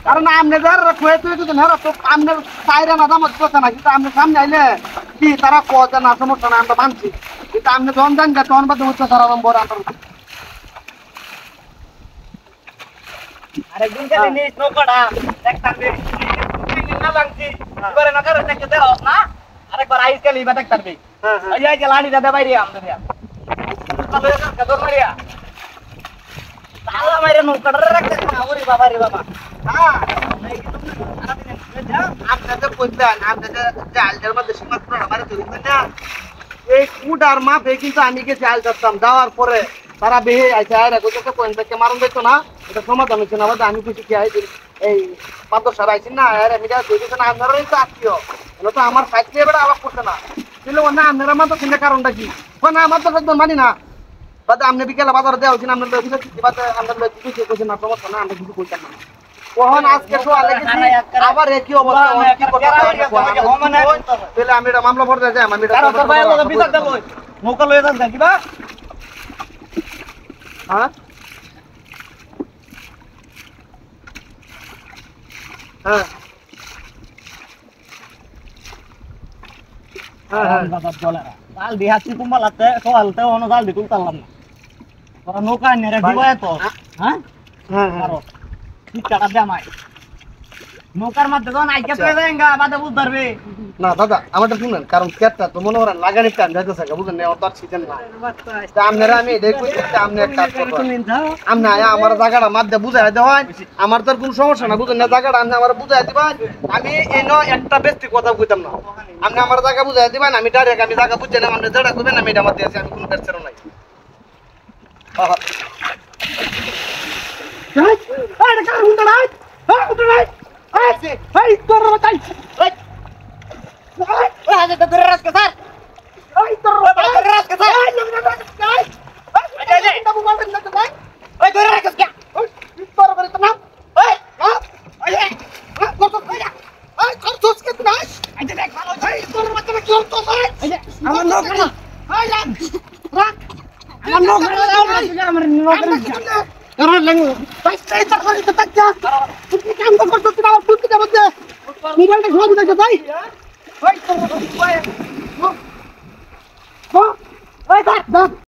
কারণ আমনে যারা খুঁয়ে তুই তো না তো আমনে সাইরা না দামত কথা না কিন্তু আমনে সামনে আইলে কি তারা কথা না সমস্যা না আমরা মানছি কিন্তু আমনে জন জান যা তখন বাদ উচ্চ সারা নম্বর আমরা আরেকদিন কে নিস নৌকাটা দেখতাম না লাগছি এবারে না করে দেখতে দেও না আরেকবার আইস কে লিবা দেখতাম এই যে লাড়িটা দে বাইরে আমাদের তাহলে কদর মারিয়া তালা মাইরে নৌকাটা রাখতে না ওরে বাবা রে বাবা হ্যাঁ আমনে তো কইতান আমনে জালটার মধ্যে সীমা করে আমারে ধরি না এই কুডার মাপে কিন্তু আমি কে জাল ধরতাম যাওয়ার পরে তারা বেহে আইছে আর কইতে পয়েন্ট থেকে মারুন দিত না এটা সমাধান হচ্ছে না আমি কিছু কি আইছি এই মাদ্রাসা আইছি না আর আমি যা কইতে না আমরাই তো আত্মীয় এটা তো আমার সাথে এবারে আলাপ করতে না কিন্তু না আপনারা মাত্র চিন্তা কারণটা কি কোন আমার তো একদম মানি না বাদে আমনে বিকেলে বাজার দেওয়া হচ্ছে আমরা অফিসে বাদে আমরা কিছু কইছি না সমস্যা না আমরা কিছু কইতাম না কোন আজকে তো আলেগেছি আবার একই অবস্থা কি করতে তাহলে আমি এটা মামলা পড়তে যাই আমি এটা তোর ভাই লোক বিচার দেব নৌকা লয়ে যান কিবা হ্যাঁ হ্যাঁ হ্যাঁ বাবা বলা জাল দিহাছি কুমালাতে সওয়ালতে অন জাল দি তুলতাম না তোরা নৌকা নেরে দিবায় তো হ্যাঁ হ্যাঁ কারো ঠিকটা দে আমায় নৌকার মধ্যে যখন আইকে তুই দেঙ্গা বাদে বুঝ ধরবে না দাদা আমারটা শুনেন কারণ ক্ষেতটা তো মনে করেন লাগানি টান যাইতেছে বুঝলেন না অত সিজন না তা আপনারা আমি এটাই কইতেছি আপনি এক কাজ করবেন আপনি আমার জায়গাটা মধ্যে বুঝাই দেওয়ান আমার তো কোনো সমস্যা না বুঝলেন না জায়গাটা আপনি আমার বুঝাই দিবেন আমি এনো একটা বেশি কথা কইতাম না আপনি আমার জায়গা বুঝাই দিবেন আমি ডাইরেক্ট আমি জায়গা বুঝে না আপনি যেটা কইবেন আমি এটা মধ্যে আছি আমি কোনো বেশি নাই এই এটা কার হুন্ডা নাই হ্যাঁ হুন্ডা নাই এই তোর বাতাই আরে তো ধরে রাখকে স্যার এই তোর ধরে রাখকে স্যার এই না না বাবু বলেন না তো ভাই ওই ধরে রাখকে ওই তোর করে তো না ওই এই কত কইয়া এই কত তোস কে না এই দেখ ভালো এই তোর বাচ্চা কি করতো ভাই এই যে আমার নৌকা না এই রাখ রাখ আমার নৌকা না আমার নৌকা কারণ লাগু ভাই এই তোর করে তো তাজ্জা তুমি কাম করতে না ফুটতে যাবে মোবাইলটা ঘোরা দিতে ভাই ওই তোর ভাই ও ও ওই দাঁড়া